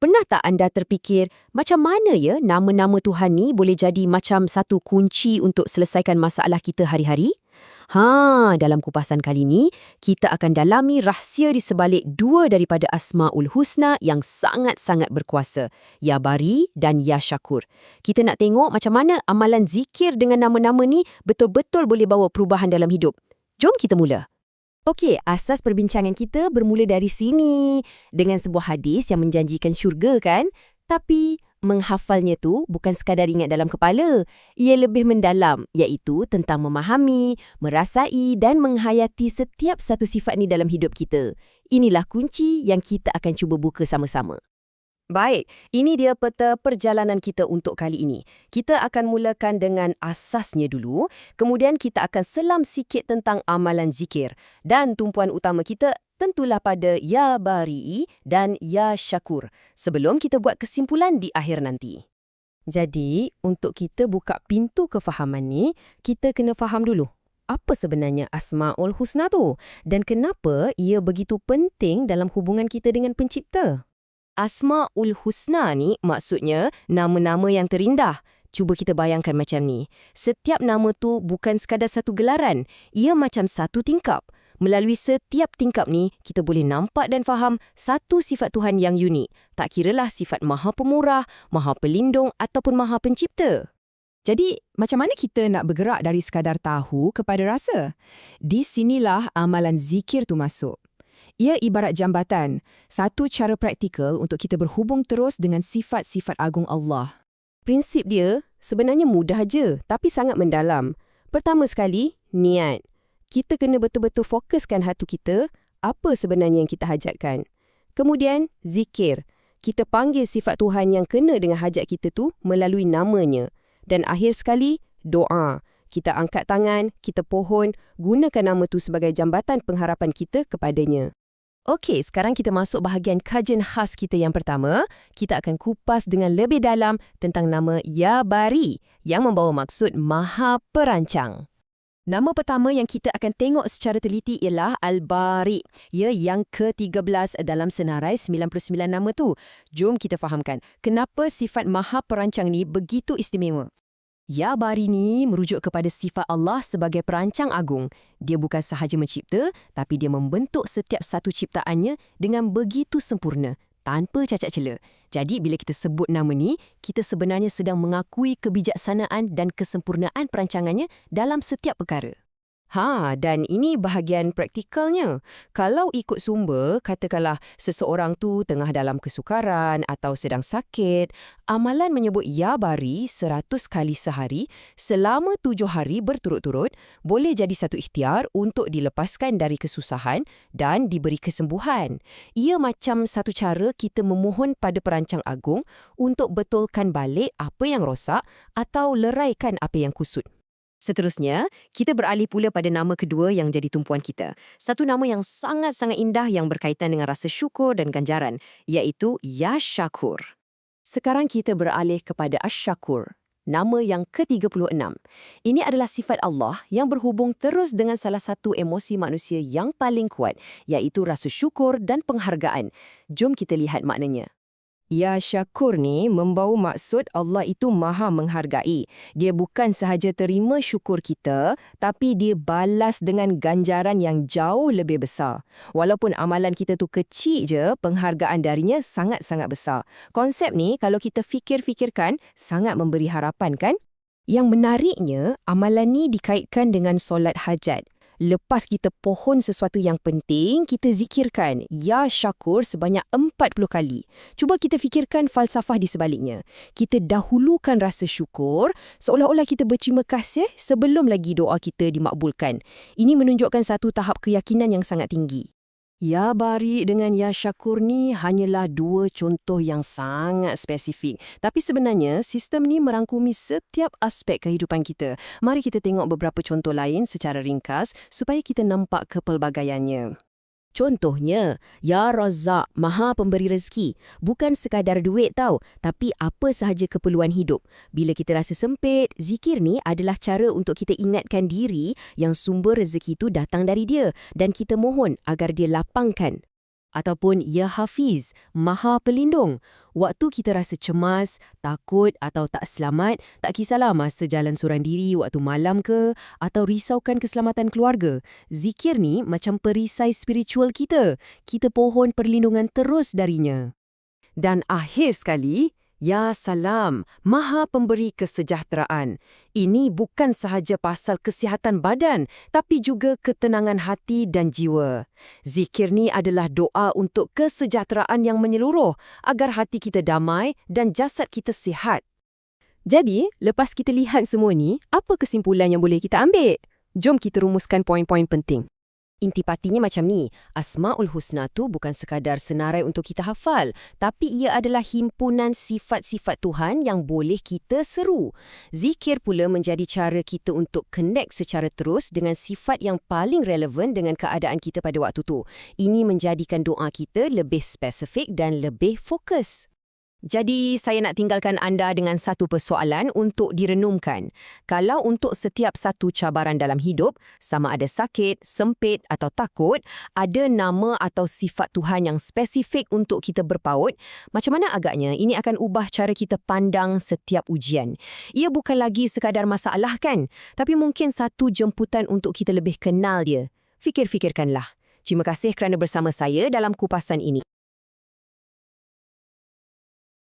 Pernah tak anda terfikir, macam mana ya nama-nama Tuhan ni boleh jadi macam satu kunci untuk selesaikan masalah kita hari-hari? Dalam kupasan kali ni, kita akan dalami rahsia di sebalik dua daripada Asmaul Husna yang sangat-sangat berkuasa, Ya Bari dan Ya Syakur. Kita nak tengok macam mana amalan zikir dengan nama-nama ni betul-betul boleh bawa perubahan dalam hidup. Jom kita mula. Okey, asas perbincangan kita bermula dari sini. Dengan sebuah hadis yang menjanjikan syurga kan? Tapi menghafalnya tu bukan sekadar ingat dalam kepala. Ia lebih mendalam, iaitu tentang memahami, merasai dan menghayati setiap satu sifat ni dalam hidup kita. Inilah kunci yang kita akan cuba buka sama-sama. Baik, ini dia peta perjalanan kita untuk kali ini. Kita akan mulakan dengan asasnya dulu, kemudian kita akan selam sikit tentang amalan zikir. Dan tumpuan utama kita tentulah pada Ya Bari dan Ya Syakur, sebelum kita buat kesimpulan di akhir nanti. Jadi, untuk kita buka pintu kefahaman ni, kita kena faham dulu. Apa sebenarnya Asmaul Husna tu? Dan kenapa ia begitu penting dalam hubungan kita dengan pencipta? Asmaul Husna ni maksudnya nama-nama yang terindah. Cuba kita bayangkan macam ni. Setiap nama tu bukan sekadar satu gelaran. Ia macam satu tingkap. Melalui setiap tingkap ni, kita boleh nampak dan faham satu sifat Tuhan yang unik. Tak kiralah sifat Maha Pemurah, Maha Pelindung ataupun Maha Pencipta. Jadi, macam mana kita nak bergerak dari sekadar tahu kepada rasa? Di sinilah amalan zikir tu masuk. Ia ibarat jambatan, satu cara praktikal untuk kita berhubung terus dengan sifat-sifat agung Allah. Prinsip dia sebenarnya mudah aja, tapi sangat mendalam. Pertama sekali, niat. Kita kena betul-betul fokuskan hati kita, apa sebenarnya yang kita hajatkan. Kemudian, zikir. Kita panggil sifat Tuhan yang kena dengan hajat kita tu melalui namanya. Dan akhir sekali, doa. Kita angkat tangan, kita pohon, gunakan nama tu sebagai jambatan pengharapan kita kepadanya. Okey, sekarang kita masuk bahagian kajian khas kita yang pertama. Kita akan kupas dengan lebih dalam tentang nama Ya Bari yang membawa maksud Maha Perancang. Nama pertama yang kita akan tengok secara teliti ialah Al-Bari. Ia yang ke-13 dalam senarai 99 nama tu. Jom kita fahamkan kenapa sifat Maha Perancang ni begitu istimewa. Ya Bari ni merujuk kepada sifat Allah sebagai perancang agung. Dia bukan sahaja mencipta, tapi dia membentuk setiap satu ciptaannya dengan begitu sempurna, tanpa cacat cela. Jadi bila kita sebut nama ni, kita sebenarnya sedang mengakui kebijaksanaan dan kesempurnaan perancangannya dalam setiap perkara. Dan ini bahagian praktikalnya. Kalau ikut sumber, katakanlah seseorang tu tengah dalam kesukaran atau sedang sakit, amalan menyebut Ya Bari 100 kali sehari selama 7 hari berturut-turut boleh jadi satu ikhtiar untuk dilepaskan dari kesusahan dan diberi kesembuhan. Ia macam satu cara kita memohon pada perancang agung untuk betulkan balik apa yang rosak atau leraikan apa yang kusut. Seterusnya, kita beralih pula pada nama kedua yang jadi tumpuan kita. Satu nama yang sangat-sangat indah yang berkaitan dengan rasa syukur dan ganjaran, iaitu Ya Syakur. Sekarang kita beralih kepada Asy-Syakur, nama yang ke-36. Ini adalah sifat Allah yang berhubung terus dengan salah satu emosi manusia yang paling kuat, iaitu rasa syukur dan penghargaan. Jom kita lihat maknanya. Ya Syakur ni membawa maksud Allah itu maha menghargai. Dia bukan sahaja terima syukur kita, tapi dia balas dengan ganjaran yang jauh lebih besar. Walaupun amalan kita tu kecil je, penghargaan darinya sangat-sangat besar. Konsep ni kalau kita fikir-fikirkan, sangat memberi harapan kan? Yang menariknya, amalan ni dikaitkan dengan solat hajat. Lepas kita pohon sesuatu yang penting, kita zikirkan Ya Syakur sebanyak 40 kali. Cuba kita fikirkan falsafah di sebaliknya. Kita dahulukan rasa syukur, seolah-olah kita berterima kasih sebelum lagi doa kita dimakbulkan. Ini menunjukkan satu tahap keyakinan yang sangat tinggi. Ya Bari dengan Ya Syakur ni hanyalah dua contoh yang sangat spesifik. Tapi sebenarnya, sistem ni merangkumi setiap aspek kehidupan kita. Mari kita tengok beberapa contoh lain secara ringkas supaya kita nampak kepelbagaiannya. Contohnya, Ya Razzaq, Maha Pemberi Rezeki. Bukan sekadar duit tau, tapi apa sahaja keperluan hidup. Bila kita rasa sempit, zikir ni adalah cara untuk kita ingatkan diri yang sumber rezeki itu datang dari Dia dan kita mohon agar Dia lapangkan. Ataupun Ya Hafiz, Maha Pelindung. Waktu kita rasa cemas, takut atau tak selamat, tak kisahlah masa jalan seorang diri waktu malam ke atau risaukan keselamatan keluarga. Zikir ni macam perisai spiritual kita. Kita pohon perlindungan terus darinya. Dan akhir sekali, Ya Salam, Maha Pemberi Kesejahteraan. Ini bukan sahaja pasal kesihatan badan, tapi juga ketenangan hati dan jiwa. Zikir ni adalah doa untuk kesejahteraan yang menyeluruh, agar hati kita damai dan jasad kita sihat. Jadi, lepas kita lihat semua ni, apa kesimpulan yang boleh kita ambil? Jom kita rumuskan poin-poin penting. Intipatinya macam ni, Asma'ul Husna tu bukan sekadar senarai untuk kita hafal, tapi ia adalah himpunan sifat-sifat Tuhan yang boleh kita seru. Zikir pula menjadi cara kita untuk connect secara terus dengan sifat yang paling relevan dengan keadaan kita pada waktu tu. Ini menjadikan doa kita lebih spesifik dan lebih fokus. Jadi, saya nak tinggalkan anda dengan satu persoalan untuk direnungkan. Kalau untuk setiap satu cabaran dalam hidup, sama ada sakit, sempit atau takut, ada nama atau sifat Tuhan yang spesifik untuk kita berpaut, macam mana agaknya ini akan ubah cara kita pandang setiap ujian? Ia bukan lagi sekadar masalah kan? Tapi mungkin satu jemputan untuk kita lebih kenal dia. Fikir-fikirkanlah. Terima kasih kerana bersama saya dalam kupasan ini.